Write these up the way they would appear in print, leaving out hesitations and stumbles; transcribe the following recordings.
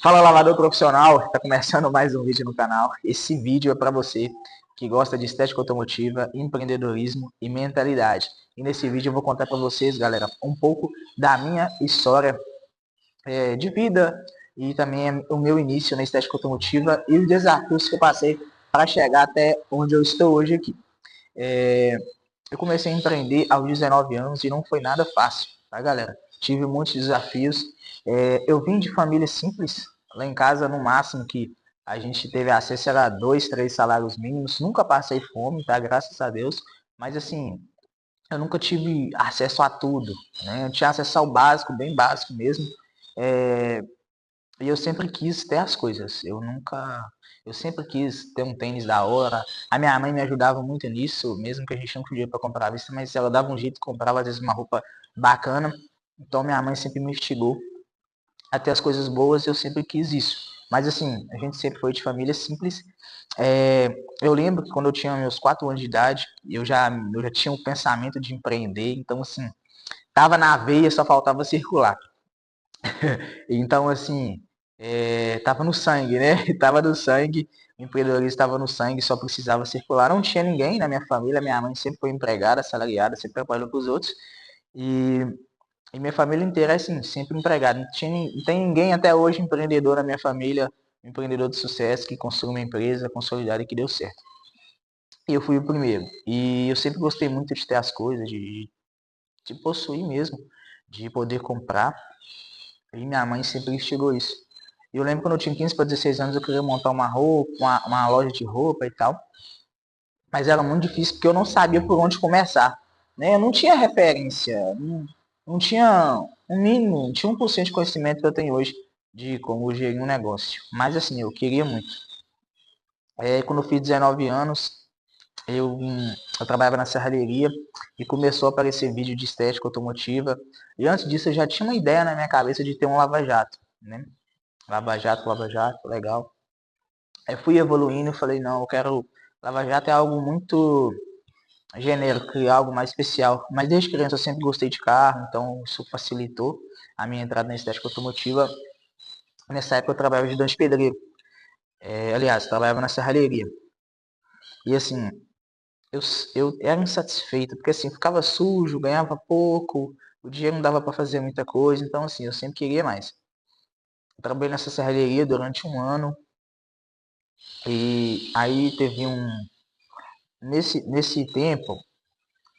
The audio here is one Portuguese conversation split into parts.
Fala lavador profissional, está começando mais um vídeo no canal. Esse vídeo é para você que gosta de estética automotiva, empreendedorismo e mentalidade. E nesse vídeo eu vou contar para vocês, galera, um pouco da minha história de vida e também o meu início na estética automotiva e os desafios que eu passei para chegar até onde eu estou hoje aqui. Eu comecei a empreender aos 19 anos e não foi nada fácil, tá, galera? Tive muitos desafios. Eu vim de família simples. Lá em casa, no máximo que a gente teve acesso era 2, 3 salários mínimos. Nunca passei fome, tá? Graças a Deus. Mas assim, eu nunca tive acesso a tudo, né? Eu tinha acesso ao básico, bem básico mesmo. É, e eu sempre quis ter as coisas. Eu sempre quis ter um tênis da hora. A minha mãe me ajudava muito nisso, mesmo que a gente não tinha dinheiro para comprar à vista, mas ela dava um jeito, comprava às vezes uma roupa bacana. Então minha mãe sempre me instigou a ter as coisas boas e eu sempre quis isso. Mas assim, a gente sempre foi de família simples. Eu lembro que quando eu tinha meus 4 anos de idade, eu já tinha um pensamento de empreender. Então assim, tava na veia, só faltava circular. Então, assim, tava no sangue, né? Tava no sangue, o empreendedorismo estava no sangue, só precisava circular. Não tinha ninguém na minha família, minha mãe sempre foi empregada, assalariada, sempre trabalhou para os outros. E, e minha família inteira é assim, sempre empregada. Não tem ninguém até hoje empreendedor na minha família, empreendedor de sucesso, que construiu uma empresa consolidada e que deu certo. E eu fui o primeiro. E eu sempre gostei muito de ter as coisas, de possuir mesmo, de poder comprar. E minha mãe sempre instigou isso. E eu lembro quando eu tinha 15 para 16 anos, eu queria montar uma roupa, uma loja de roupa e tal. Mas era muito difícil porque eu não sabia por onde começar. Né? Eu não tinha referência, não tinha um mínimo, não tinha 1% de conhecimento que eu tenho hoje de como gerir um negócio. Mas assim, eu queria muito. Quando eu fiz 19 anos, eu trabalhava na serralheria e começou a aparecer vídeo de estética automotiva. E antes disso eu já tinha uma ideia na minha cabeça de ter um lava-jato, né? Lava Jato, legal. Aí fui evoluindo e falei, não, eu quero. Lava Jato é algo muito genérico, é algo mais especial. Mas desde criança eu sempre gostei de carro, então isso facilitou a minha entrada na estética automotiva. Nessa época eu trabalhava de ajudante pedreiro. Aliás, eu trabalhava na serralheria. E assim, eu, eu era insatisfeito, porque assim, ficava sujo, ganhava pouco, o dinheiro não dava para fazer muita coisa, então assim, eu sempre queria mais. Eu trabalhei nessa serralheria durante um ano, e aí teve nesse tempo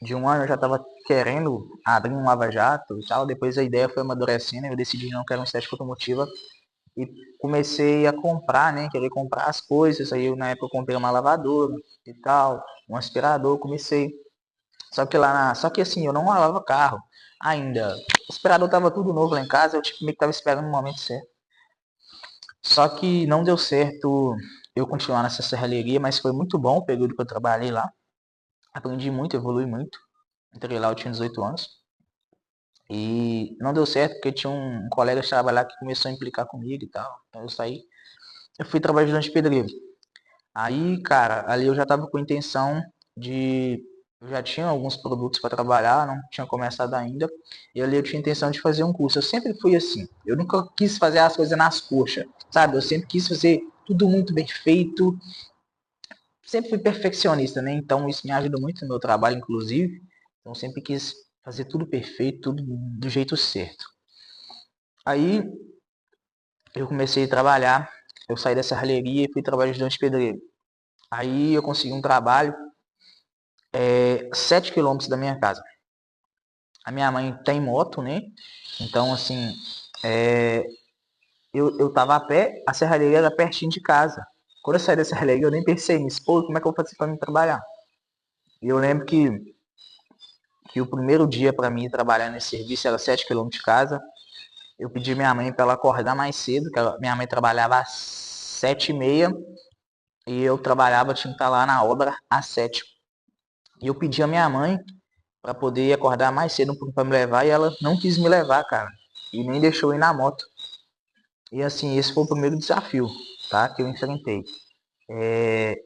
de um ano eu já estava querendo abrir um lava-jato e tal. Depois a ideia foi amadurecendo, eu decidi não quero uma estética automotiva e comecei a comprar, né? Querer comprar as coisas. Aí eu, na época eu comprei uma lavadora e tal, um aspirador, comecei. Só que assim, eu não lavava carro ainda. O aspirador tava tudo novo lá em casa, eu tipo, meio que tava esperando o momento certo. Só que não deu certo eu continuar nessa serralheria, mas foi muito bom o período que eu trabalhei lá. Aprendi muito, evolui muito. Entrei lá, eu tinha 18 anos. E não deu certo porque tinha um colega que trabalhava lá que começou a implicar comigo e tal. Então eu saí. Eu fui trabalhar de ajudante pedreiro. Aí, cara, ali eu já tava com a intenção de. Eu já tinha alguns produtos para trabalhar, não tinha começado ainda. E ali eu tinha intenção de fazer um curso. Eu sempre fui assim. Eu nunca quis fazer as coisas nas coxas, sabe? Eu sempre quis fazer tudo muito bem feito. Sempre fui perfeccionista, né? Então isso me ajuda muito no meu trabalho, inclusive. Então sempre quis fazer tudo perfeito, tudo do jeito certo. Aí eu comecei a trabalhar, eu saí dessa serralheria e fui trabalhar de ajudante pedreiro. Aí eu consegui um trabalho 7 quilômetros da minha casa. A minha mãe tem moto, né? Então, assim, é, eu tava a pé, a serralheria era pertinho de casa. Quando eu saí da serralheria, eu nem pensei nisso. Pô, como é que eu vou fazer pra mim trabalhar? E eu lembro que o primeiro dia para mim trabalhar nesse serviço era 7 quilômetros de casa. Eu pedi minha mãe para ela acordar mais cedo, que minha mãe trabalhava às 7h30 e eu trabalhava, tinha que estar lá na obra às 7. E eu pedi a minha mãe para poder acordar mais cedo para me levar e ela não quis me levar, cara. E nem deixou eu ir na moto. E assim, esse foi o primeiro desafio, tá? Que eu enfrentei.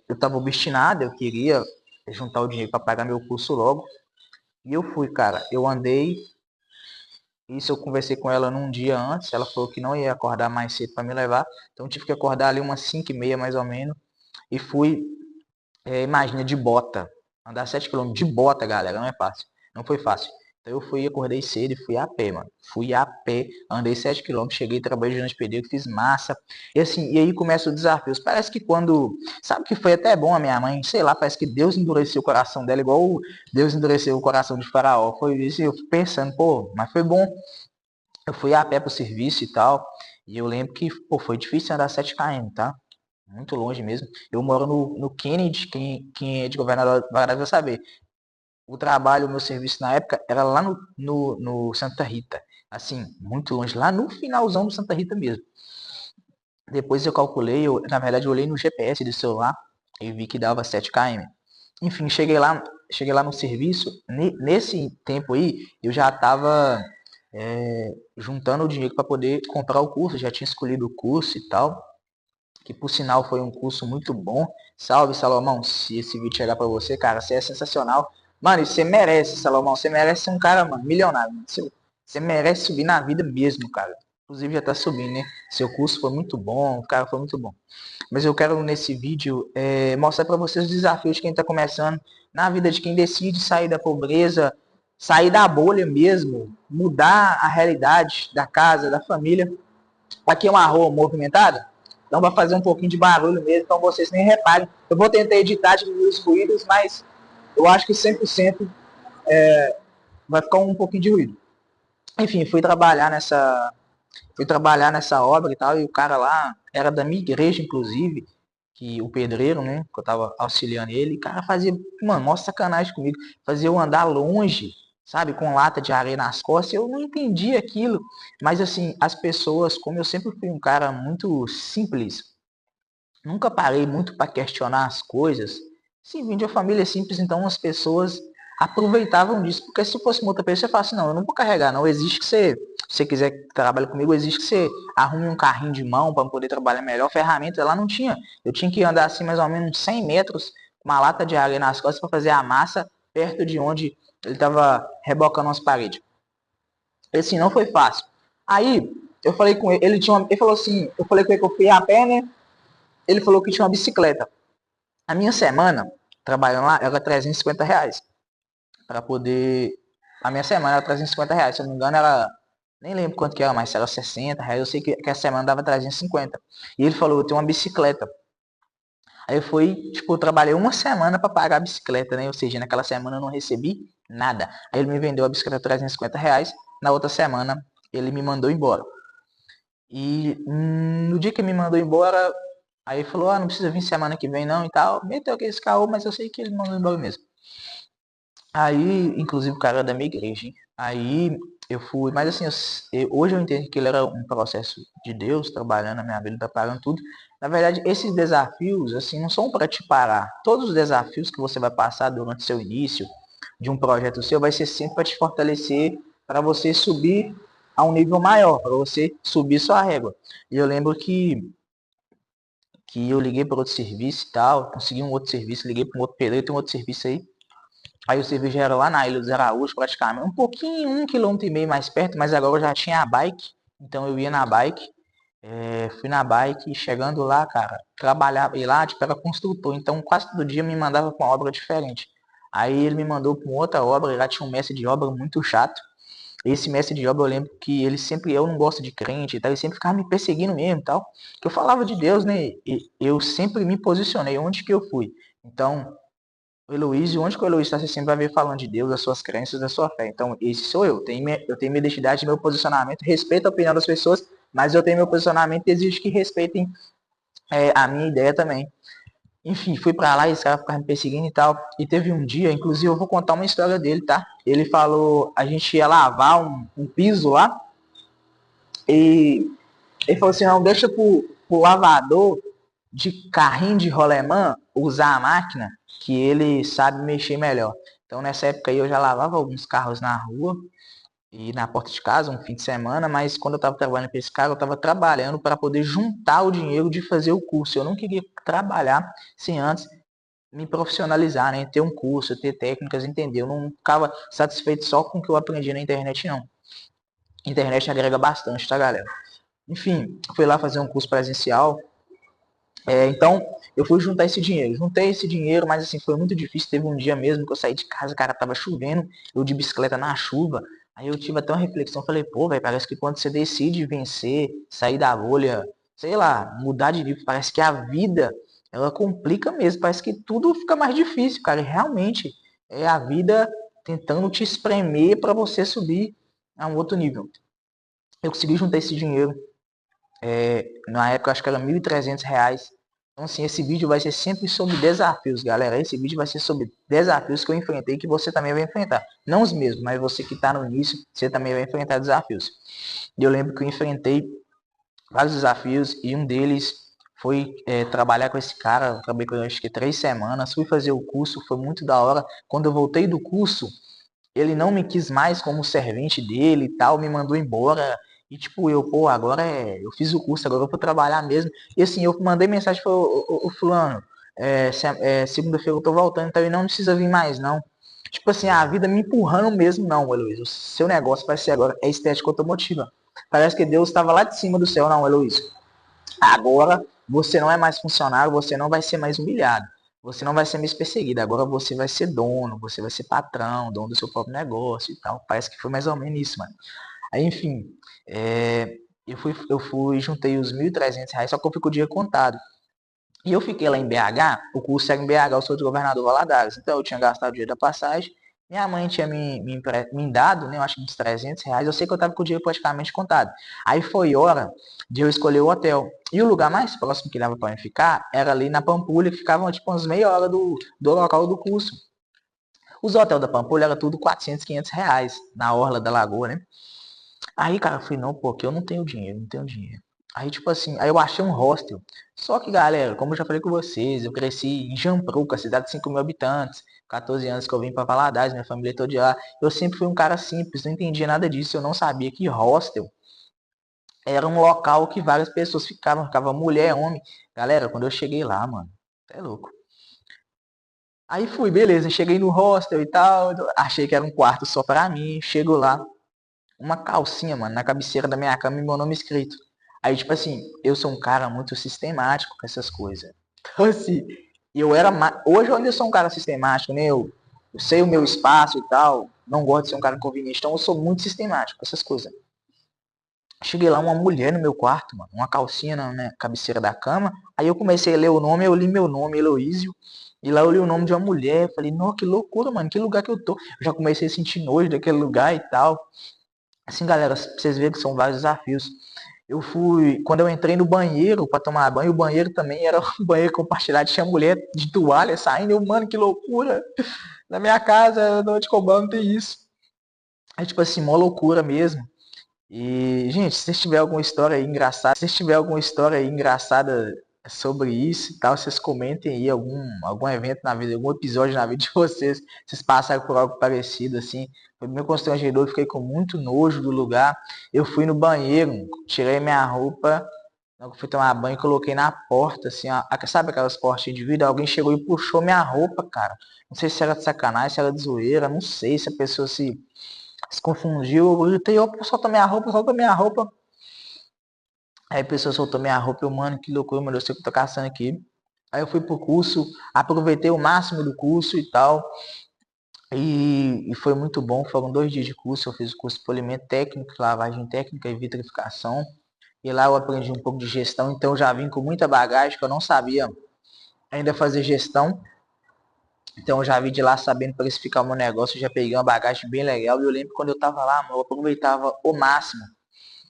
Eu estava obstinado, eu queria juntar o dinheiro para pagar meu curso logo. E eu fui, cara. Eu andei Isso eu conversei com ela num dia antes, ela falou que não ia acordar mais cedo para me levar, então tive que acordar ali umas 5h30 mais ou menos, e fui, imagina, de bota, andar 7 quilômetros de bota, galera, não é fácil, não foi fácil. Então eu fui, acordei cedo e fui a pé, mano. Fui a pé, andei 7 quilômetros, cheguei, trabalhei durante o período, fiz massa. E assim, e aí começa o desafio. Parece que quando, sabe que foi até bom a minha mãe, sei lá, parece que Deus endureceu o coração dela, igual Deus endureceu o coração de Faraó. Foi isso, e eu fui pensando, pô, mas foi bom. Eu fui a pé pro serviço e tal. E eu lembro que, pô, foi difícil andar 7 km, tá? Muito longe mesmo. Eu moro no Kennedy, quem é de Governador Valadares vai saber. O trabalho, o meu serviço na época era lá no Santa Rita. Assim, muito longe, lá no finalzão do Santa Rita mesmo. Depois eu calculei, na verdade eu olhei no GPS do celular e vi que dava 7 km. Enfim, cheguei lá no serviço. Nesse tempo aí, eu já estava juntando o dinheiro para poder comprar o curso. Já tinha escolhido o curso e tal, que por sinal foi um curso muito bom. Salve, Salomão, se esse vídeo chegar para você, cara, você é sensacional. Mano, e você merece, Salomão, você merece ser um cara, mano, milionário. Mano. Você merece subir na vida mesmo, cara. Inclusive já tá subindo, né? Seu curso foi muito bom, o cara foi muito bom. Mas eu quero nesse vídeo mostrar para vocês os desafios de quem está começando na vida, de quem decide sair da pobreza, sair da bolha mesmo, mudar a realidade da casa, da família. Aqui é uma rua movimentada, então vai fazer um pouquinho de barulho mesmo, então vocês nem reparem. Eu vou tentar editar, diminuir os ruídos, mas eu acho que 100% vai ficar um pouquinho de ruído. Enfim, fui trabalhar nessa obra e tal, e o cara lá era da minha igreja, inclusive, que o pedreiro, né, que eu tava auxiliando ele, o cara fazia, mano, mó sacanagem comigo, fazia eu andar longe, sabe, com lata de areia nas costas, eu não entendi aquilo, mas assim, as pessoas, como eu sempre fui um cara muito simples, nunca parei muito para questionar as coisas. Sim, vim de uma família simples, então as pessoas aproveitavam disso. Porque se fosse uma outra pessoa, você fala assim, não, eu não vou carregar, não. Existe que você, se você quiser trabalhar comigo, existe que você arrume um carrinho de mão para poder trabalhar melhor. Ferramenta lá não tinha. Eu tinha que andar assim mais ou menos 100 metros, com uma lata de areia nas costas para fazer a massa perto de onde ele estava rebocando as paredes. Esse não foi fácil. Aí, eu falei com ele, ele falou assim, eu falei com ele que eu fui a pé, né? Ele falou que tinha uma bicicleta. A minha semana, trabalhando lá, era R$ 350. Para poder. A minha semana era R$ 350. Se eu não me engano, era. Nem lembro quanto que era, mas era R$ 60. Eu sei que a semana dava 350. E ele falou, eu tenho uma bicicleta. Aí eu fui, tipo, eu trabalhei uma semana para pagar a bicicleta, né? Ou seja, naquela semana eu não recebi nada. Aí ele me vendeu a bicicleta por R$ 350. Na outra semana, ele me mandou embora. E no dia que ele me mandou embora, aí ele falou, não precisa vir semana que vem não e tal. Meteu aquele caô, mas eu sei que ele me mandou embora mesmo. Aí, inclusive o cara era da minha igreja, hein? Aí eu fui, mas assim, hoje eu entendo que ele era um processo de Deus trabalhando na minha vida, preparando tudo. Na verdade, esses desafios, assim, não são para te parar. Todos os desafios que você vai passar durante o seu início de um projeto seu vai ser sempre para te fortalecer, para você subir a um nível maior, para você subir sua régua. E eu lembro que eu liguei para outro serviço e tal, consegui um outro serviço, liguei para um outro pedreiro, tem um outro serviço aí. Aí o serviço já era lá na Ilha dos Araújos, praticamente, um pouquinho, 1,5 km mais perto, mas agora eu já tinha a bike, então eu ia na bike, fui na bike, e chegando lá, cara, trabalhava, e lá, tipo, era construtor, então quase todo dia me mandava com uma obra diferente. Aí ele me mandou para outra obra, e lá tinha um mestre de obra muito chato. Esse mestre de obra, eu lembro que ele sempre, eu não gosto de crente e tal, ele sempre ficava me perseguindo mesmo e tal. Que eu falava de Deus, né? E eu sempre me posicionei onde que eu fui. Então, o Heloísio, onde que o Heloísio está, você sempre vai ver falando de Deus, das suas crenças, da sua fé. Então, esse sou eu. Eu tenho minha identidade, meu posicionamento, respeito a opinião das pessoas, mas eu tenho meu posicionamento e exijo que respeitem a minha ideia também. Enfim, fui pra lá e esse cara ficava me perseguindo e tal. E teve um dia, inclusive eu vou contar uma história dele, tá? Ele falou, a gente ia lavar um piso lá, e ele falou assim, não, deixa pro lavador de carrinho de rolemã usar a máquina, que ele sabe mexer melhor. Então nessa época aí eu já lavava alguns carros na rua e na porta de casa, um fim de semana, mas quando eu estava trabalhando para esse cara, eu estava trabalhando para poder juntar o dinheiro de fazer o curso. Eu não queria trabalhar sem antes me profissionalizar, né? Ter um curso, ter técnicas, entender. Eu não ficava satisfeito só com o que eu aprendi na internet, não. Internet agrega bastante, tá, galera? Enfim, fui lá fazer um curso presencial. Então, eu fui juntar esse dinheiro. Juntei esse dinheiro, mas assim, foi muito difícil. Teve um dia mesmo que eu saí de casa, cara, tava chovendo, eu de bicicleta na chuva. Aí eu tive até uma reflexão, falei, pô, velho, parece que quando você decide vencer, sair da bolha, sei lá, mudar de vida, parece que a vida, ela complica mesmo, parece que tudo fica mais difícil, cara. E realmente, é a vida tentando te espremer para você subir a um outro nível. Eu consegui juntar esse dinheiro, na época eu acho que era R$ 1.300. Então, assim, esse vídeo vai ser sempre sobre desafios, galera. Esse vídeo vai ser sobre desafios que eu enfrentei, que você também vai enfrentar. Não os mesmos, mas você que está no início, você também vai enfrentar desafios. E eu lembro que eu enfrentei vários desafios e um deles foi trabalhar com esse cara. Eu trabalhei com ele acho que 3 semanas. Fui fazer o curso, foi muito da hora. Quando eu voltei do curso, ele não me quis mais como servente dele e tal, me mandou embora. E tipo, pô, agora eu fiz o curso, agora eu vou trabalhar mesmo. E assim, eu mandei mensagem pro fulano, segunda-feira eu tô voltando, então ele não precisa vir mais, não. Tipo assim, a vida me empurrando mesmo, não, Heloísa. O seu negócio vai ser agora é estética automotiva. Parece que Deus estava lá de cima do céu, não, Heloísa. Agora você não é mais funcionário, você não vai ser mais humilhado. Você não vai ser mais perseguido. Agora você vai ser dono, você vai ser patrão, dono do seu próprio negócio e tal. Parece que foi mais ou menos isso, mano. Aí, enfim, juntei os R$ 1.300, só que eu fico o dia contado. E eu fiquei lá em BH, o curso era em BH, eu sou de Governador Valadares. Então eu tinha gastado o dinheiro da passagem. Minha mãe tinha me dado, né, eu acho que uns R$ 300. Eu sei que eu tava com o dinheiro praticamente contado. Aí foi hora de eu escolher o hotel. E o lugar mais próximo que dava para mim ficar era ali na Pampulha, que ficava tipo umas meia hora do local do curso. Os hotéis da Pampulha era tudo R$ 400, R$ 500 na orla da lagoa, né? Aí, cara, eu falei, não, pô, que eu não tenho dinheiro, não tenho dinheiro. Aí, tipo assim, aí eu achei um hostel. Só que, galera, como eu já falei com vocês, eu cresci em Jampruca, cidade de 5 mil habitantes. 14 anos que eu vim pra Valadares, minha família é toda de lá. Eu sempre fui um cara simples, não entendia nada disso. Eu não sabia que hostel era um local que várias pessoas ficavam. Ficava mulher, homem. Galera, quando eu cheguei lá, mano, é louco. Aí fui, beleza, cheguei no hostel e tal. Achei que era um quarto só pra mim. Chego lá, uma calcinha, mano, na cabeceira da minha cama e meu nome escrito. Aí, tipo assim, eu sou um cara muito sistemático com essas coisas. Então, assim, hoje eu ainda sou um cara sistemático, né? Eu sei o meu espaço e tal. Não gosto de ser um cara inconveniente. Então, eu sou muito sistemático com essas coisas. Cheguei lá, uma mulher no meu quarto, mano. Uma calcinha na minha cabeceira da cama. Aí eu comecei a ler o nome, eu li meu nome, Heloísio. E lá eu li o nome de uma mulher. Falei, nossa, que loucura, mano. Que lugar que eu tô. Eu já comecei a sentir nojo daquele lugar e tal. Assim, galera, pra vocês verem que são vários desafios. Quando eu entrei no banheiro para tomar banho, o banheiro também era um banheiro compartilhado, tinha mulher de toalha saindo, mano, que loucura. Na minha casa, no de Cobão, não tem isso. É tipo assim, mó loucura mesmo. E, gente, se vocês tiverem alguma história aí engraçada, se vocês tiverem alguma história aí engraçada sobre isso e tal, vocês comentem aí algum evento na vida, algum episódio na vida de vocês, vocês passaram por algo parecido assim. Foi meio constrangedor, fiquei com muito nojo do lugar. Eu fui no banheiro, tirei minha roupa, eu fui tomar banho e coloquei na porta, assim, ó, sabe aquelas portinhas de vidro? Alguém chegou e puxou minha roupa, cara. Não sei se era de sacanagem, se era de zoeira, não sei se a pessoa se confundiu. Eu gritei, opa, solta minha roupa, solta minha roupa. Aí a pessoa soltou minha roupa, eu, mano, que loucura, meu Deus, eu sei que eu tô caçando aqui. Aí eu fui pro curso, aproveitei o máximo do curso e tal. E foi muito bom, foram 2 dias de curso, eu fiz o curso de polimento técnico, lavagem técnica e vitrificação. E lá eu aprendi um pouco de gestão, então eu já vim com muita bagagem que eu não sabia ainda fazer gestão. Então eu já vim de lá sabendo precificar o meu negócio, eu já peguei uma bagagem bem legal. E eu lembro quando eu tava lá, eu aproveitava o máximo.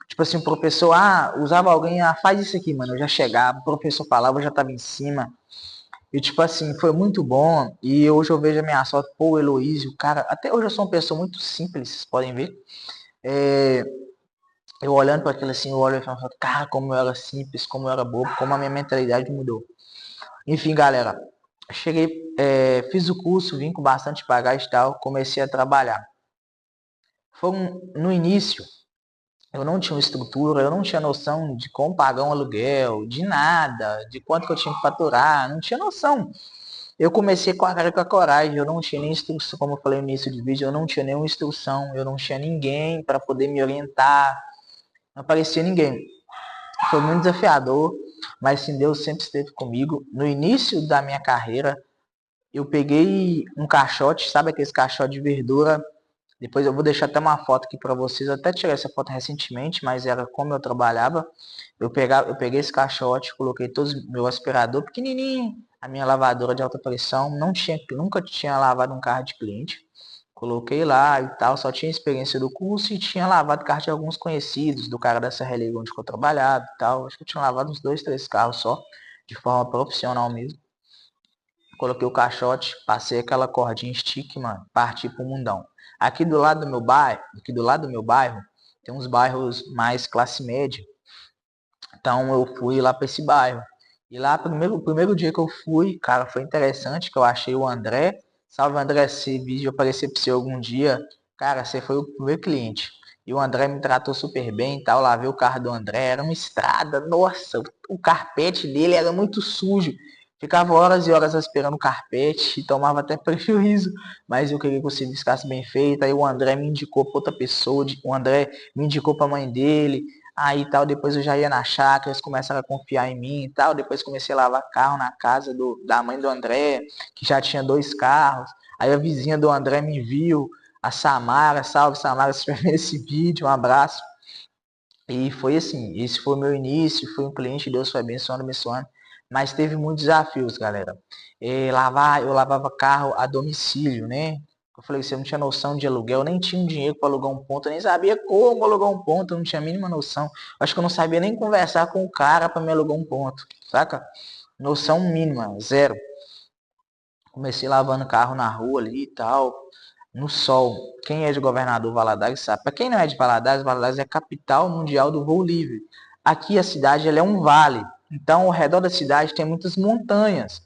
Tipo assim, o professor, usava alguém, faz isso aqui, mano. Eu já chegava, o professor falava, eu já tava em cima. E tipo assim, foi muito bom. E hoje eu vejo a minha sorte, pô, o Heloísio, cara, até hoje eu sou uma pessoa muito simples, vocês podem ver. É, eu olhando para aquilo assim, eu olho e falo, cara, como eu era simples, como eu era bobo, como a minha mentalidade mudou. Enfim, galera, cheguei, fiz o curso, vim com bastante bagagem e tal, comecei a trabalhar. No início, eu não tinha uma estrutura, eu não tinha noção de como pagar um aluguel, de nada, de quanto que eu tinha que faturar, não tinha noção. Eu comecei com a cara e com a coragem, eu não tinha nem instrução, como eu falei no início do vídeo, eu não tinha nenhuma instrução, eu não tinha ninguém para poder me orientar, não aparecia ninguém. Foi muito desafiador, mas sim, Deus sempre esteve comigo. No início da minha carreira, eu peguei um caixote, sabe aqueles caixotes de verdura? Depois eu vou deixar até uma foto aqui para vocês. Eu até tirei essa foto recentemente, mas era como eu trabalhava. Eu peguei esse caixote, coloquei todos meu aspirador pequenininho, a minha lavadora de alta pressão. Nunca tinha lavado um carro de cliente. Coloquei lá e tal, só tinha experiência do curso e tinha lavado carro de alguns conhecidos, do cara da Serra Liga onde eu trabalhava e tal. Acho que eu tinha lavado uns 2, 3 carros só, de forma profissional mesmo. Coloquei o caixote, passei aquela cordinha stick, mano, parti pro mundão. Aqui do lado do meu bairro, tem uns bairros mais classe média. Então eu fui lá para esse bairro. E lá, o primeiro dia que eu fui, cara, foi interessante que eu achei o André. Salve André, se vídeo aparecer para você algum dia, cara, você foi o primeiro cliente. E o André me tratou super bem e tal. Lavei o carro do André, era uma estrada, nossa, o carpete dele era muito sujo. Ficava horas e horas aspirando o carpete e tomava até prejuízo. Mas eu queria que o serviço ficasse bem feito. Aí o André me indicou para outra pessoa, o André me indicou para a mãe dele. Aí tal, depois eu já ia na chácara, eles começaram a confiar em mim e tal. Depois comecei a lavar carro na casa da mãe do André, que já tinha 2 carros. Aí a vizinha do André me viu, a Samara, salve Samara, se estiver vendo esse vídeo, um abraço. E foi assim, esse foi o meu início, fui um cliente, Deus foi abençoando, abençoando. Mas teve muitos desafios, galera. Eu lavava carro a domicílio, né? Eu falei, você não tinha noção de aluguel, eu nem tinha dinheiro para alugar um ponto, eu nem sabia como alugar um ponto, eu não tinha a mínima noção. Acho que eu não sabia nem conversar com o cara para me alugar um ponto, saca? Noção mínima, zero. Comecei lavando carro na rua ali e tal, no sol. Quem é de Governador Valadares sabe. Para quem não é de Valadares, Valadares é a capital mundial do voo livre. Aqui a cidade ela é um vale, então ao redor da cidade tem muitas montanhas.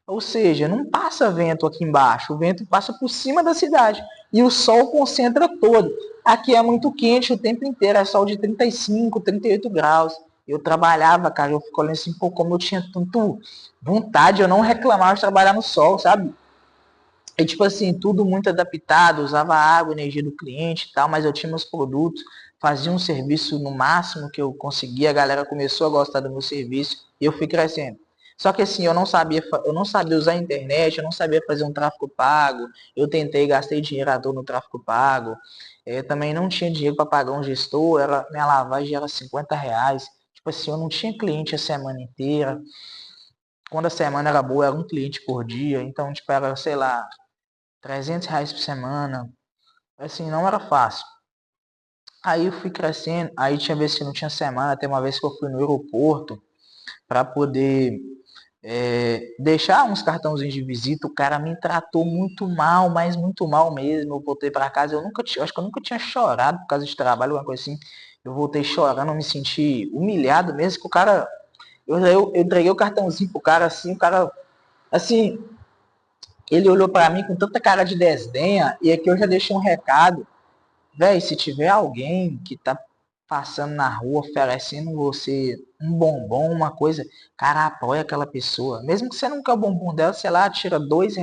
Ou seja, não passa vento aqui embaixo, o vento passa por cima da cidade e o sol concentra todo. Aqui é muito quente o tempo inteiro, é sol de 35, 38 graus. Eu trabalhava, cara, eu fico olhando assim, pô, como eu tinha tanto vontade, eu não reclamava de trabalhar no sol, sabe? E tipo assim, tudo muito adaptado, usava a água, a energia do cliente e tal, mas eu tinha meus produtos, fazia um serviço no máximo que eu conseguia, a galera começou a gostar do meu serviço e eu fui crescendo. Só que assim, eu não sabia usar a internet, eu não sabia fazer um tráfego pago, eu tentei, gastei dinheiro à toa no tráfego pago, também não tinha dinheiro para pagar um gestor, minha lavagem era R$ 50. Tipo assim, eu não tinha cliente a semana inteira. Quando a semana era boa, era um cliente por dia, então tipo, era, sei lá, R$ 300 por semana. Assim, não era fácil. Aí eu fui crescendo, aí tinha vez que não tinha semana, até uma vez que eu fui no aeroporto para poder deixar uns cartãozinhos de visita, o cara me tratou muito mal, mas muito mal mesmo. Eu voltei para casa, acho que eu nunca tinha chorado por causa de trabalho, alguma coisa assim. Eu voltei chorando, eu me senti humilhado mesmo, que o cara, eu entreguei o cartãozinho pro cara assim, o cara, assim, ele olhou para mim com tanta cara de desdenha, e aqui eu já deixei um recado. Véi, se tiver alguém que tá passando na rua oferecendo você um bombom, uma coisa, cara, apoia aquela pessoa. Mesmo que você não quer o bombom dela, sei lá, tira R$ 2,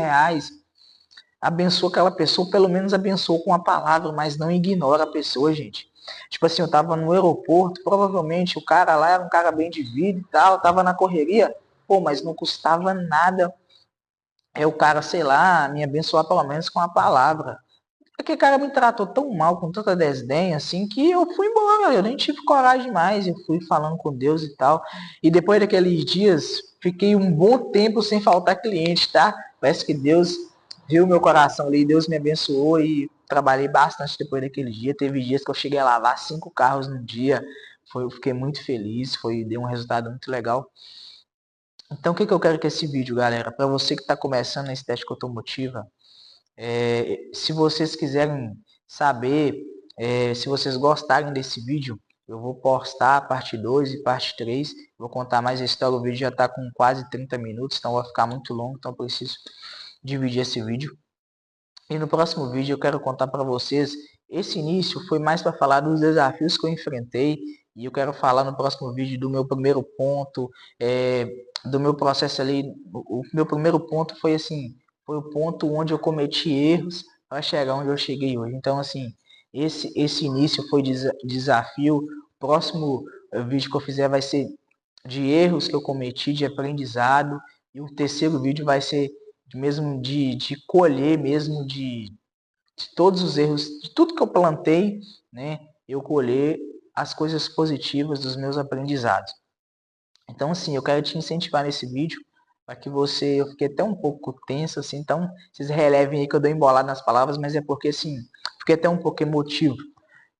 abençoa aquela pessoa, pelo menos abençoa com a palavra, mas não ignora a pessoa, gente. Tipo assim, eu tava no aeroporto, provavelmente o cara lá era um cara bem de vida e tal, tava na correria, pô, mas não custava nada. É o cara, sei lá, me abençoar pelo menos com a palavra. Porque o cara me tratou tão mal, com tanta desdém, assim, que eu fui embora. Eu nem tive coragem mais. Eu fui falando com Deus e tal. E depois daqueles dias, fiquei um bom tempo sem faltar cliente, tá? Parece que Deus viu meu coração ali, Deus me abençoou e trabalhei bastante depois daquele dia. Teve dias que eu cheguei a lavar 5 carros no dia. Eu fiquei muito feliz, deu um resultado muito legal. Então, o que eu quero com esse vídeo, galera? Para você que está começando na estética automotiva, se vocês quiserem saber, se vocês gostarem desse vídeo, eu vou postar a parte 2 e parte 3. Vou contar mais a história. O vídeo já está com quase 30 minutos, então vai ficar muito longo, então eu preciso dividir esse vídeo. E no próximo vídeo eu quero contar para vocês, esse início foi mais para falar dos desafios que eu enfrentei E eu quero falar no próximo vídeo do meu primeiro ponto, do meu processo ali. O meu primeiro ponto foi assim, foi o ponto onde eu cometi erros para chegar onde eu cheguei hoje. Então, assim, esse início foi desafio. O próximo vídeo que eu fizer vai ser de erros que eu cometi, de aprendizado. E o terceiro vídeo vai ser mesmo de colher mesmo de todos os erros, de tudo que eu plantei, né? Eu colher as coisas positivas dos meus aprendizados. Então, assim, eu quero te incentivar nesse vídeo para que você, eu fiquei até um pouco tenso, assim, então vocês relevem aí que eu dou embolado nas palavras, mas é porque, assim, fiquei até um pouco emotivo.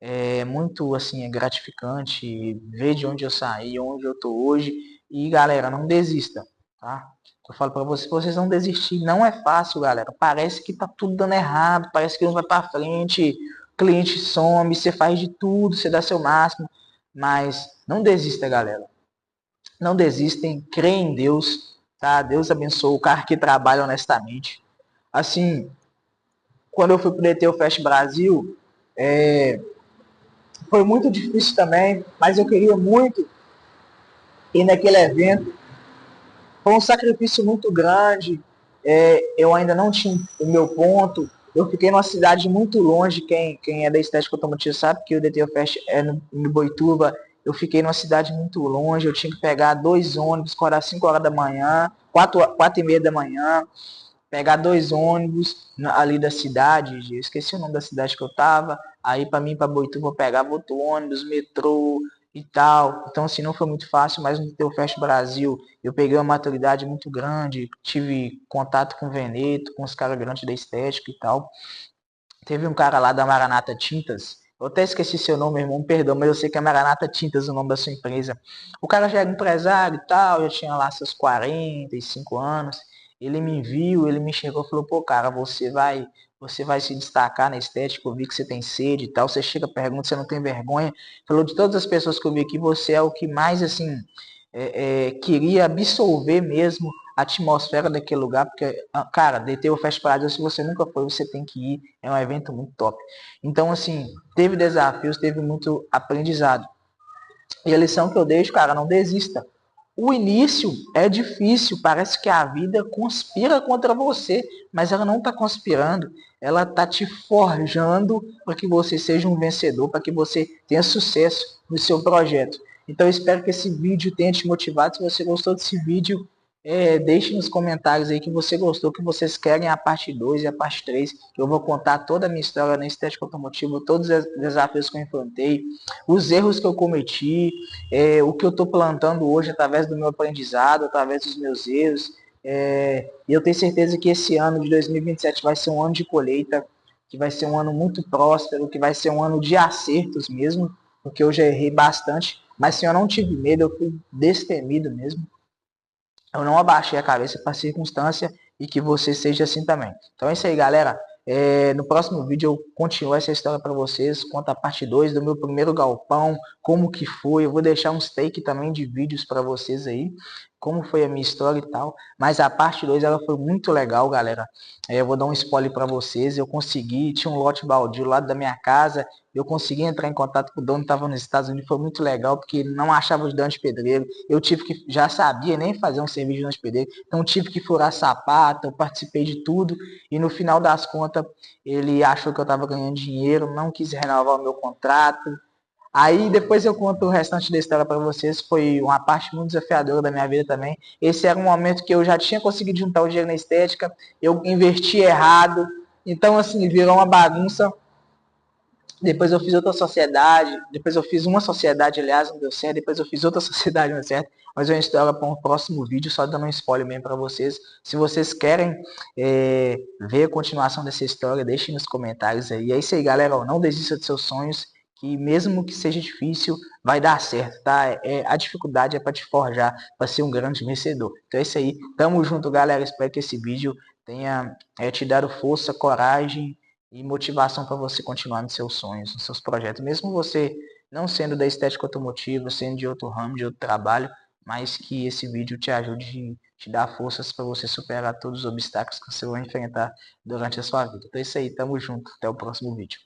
É muito, assim, é gratificante ver de onde eu saí, onde eu tô hoje. E, galera, não desista, tá? Eu falo para vocês, vocês não desistir, não é fácil, galera. Parece que tá tudo dando errado, parece que não vai para frente, o cliente some, você faz de tudo, você dá seu máximo, mas não desista, galera. Não desistem, creem em Deus, tá? Deus abençoe o cara que trabalha honestamente. Assim, quando eu fui pro DTU Fest Brasil, foi muito difícil também, mas eu queria muito ir naquele evento. Foi um sacrifício muito grande. Eu ainda não tinha o meu ponto. Eu fiquei numa cidade muito longe. Quem é da estética automotiva sabe que o DTU Fest é no Boituva. Eu fiquei numa cidade muito longe. Eu tinha que pegar 2 ônibus, acordar 5 horas da manhã, 4 e meia da manhã, pegar 2 ônibus ali da cidade. Eu esqueci o nome da cidade que eu tava. Aí para mim, para Boituva, eu pegava outro ônibus, metrô e tal. Então, assim, não foi muito fácil, mas no Teu Fest Brasil eu peguei uma maturidade muito grande, tive contato com o Veneto, com os caras grandes da estética e tal. Teve um cara lá da Maranata Tintas, eu até esqueci seu nome, irmão, perdão, mas eu sei que é Maranata Tintas o nome da sua empresa. O cara já era empresário e tal, já tinha lá seus 45 anos. Ele me viu, ele me chegou e falou, pô, cara, você vai se destacar na estética, eu vi que você tem sede e tal. Você chega, pergunta, você não tem vergonha. Falou de todas as pessoas que eu vi aqui, você é o que mais, assim, queria absorver mesmo a atmosfera daquele lugar, porque, cara, DTU Fest Brasil, se você nunca foi, você tem que ir, é um evento muito top. Então, assim, teve desafios, teve muito aprendizado. E a lição que eu deixo, cara, não desista. O início é difícil, parece que a vida conspira contra você, mas ela não está conspirando, ela está te forjando para que você seja um vencedor, para que você tenha sucesso no seu projeto. Então eu espero que esse vídeo tenha te motivado. Se você gostou desse vídeo, deixe nos comentários aí que você gostou, que vocês querem a parte 2 e a parte 3, que eu vou contar toda a minha história na estética automotiva, todos os desafios que eu enfrentei, os erros que eu cometi, o que eu estou plantando hoje através do meu aprendizado, através dos meus erros. E eu tenho certeza que esse ano de 2027 vai ser um ano de colheita, que vai ser um ano muito próspero, que vai ser um ano de acertos mesmo, porque eu já errei bastante, mas se eu não tive medo, eu fui destemido mesmo. Eu não abaixei a cabeça para a circunstância e que você seja assim também. Então é isso aí, galera. No próximo vídeo eu continuo essa história para vocês, conta a parte 2 do meu primeiro galpão, como que foi. Eu vou deixar uns take também de vídeos para vocês aí, como foi a minha história e tal. Mas a parte 2 ela foi muito legal, galera. Eu vou dar um spoiler para vocês. Eu consegui, tinha um lote baldio lá da minha casa. Eu consegui entrar em contato com o dono, estava nos Estados Unidos, foi muito legal, porque ele não achava ajudante de pedreiro. Eu tive que, já sabia nem fazer um serviço de ajudante de pedreiro, então tive que furar sapato, eu participei de tudo, e no final das contas, ele achou que eu estava ganhando dinheiro, não quis renovar o meu contrato. Aí depois eu conto o restante da história para vocês, foi uma parte muito desafiadora da minha vida também. Esse era um momento que eu já tinha conseguido juntar o dinheiro na estética, eu investi errado, então assim, virou uma bagunça. Depois eu fiz outra sociedade, depois eu fiz uma sociedade, aliás, não deu certo, depois eu fiz outra sociedade, não deu certo, mas eu história para um próximo vídeo, só dando um spoiler mesmo para vocês. Se vocês querem ver a continuação dessa história, deixem nos comentários aí. É isso aí, galera, não desista dos seus sonhos, que mesmo que seja difícil, vai dar certo, tá? A dificuldade é para te forjar, para ser um grande vencedor. Então é isso aí, tamo junto, galera, espero que esse vídeo tenha te dado força, coragem, e motivação para você continuar nos seus sonhos, nos seus projetos, mesmo você não sendo da estética automotiva, sendo de outro ramo, de outro trabalho, mas que esse vídeo te ajude, te dar forças para você superar todos os obstáculos que você vai enfrentar durante a sua vida. Então é isso aí, tamo junto, até o próximo vídeo.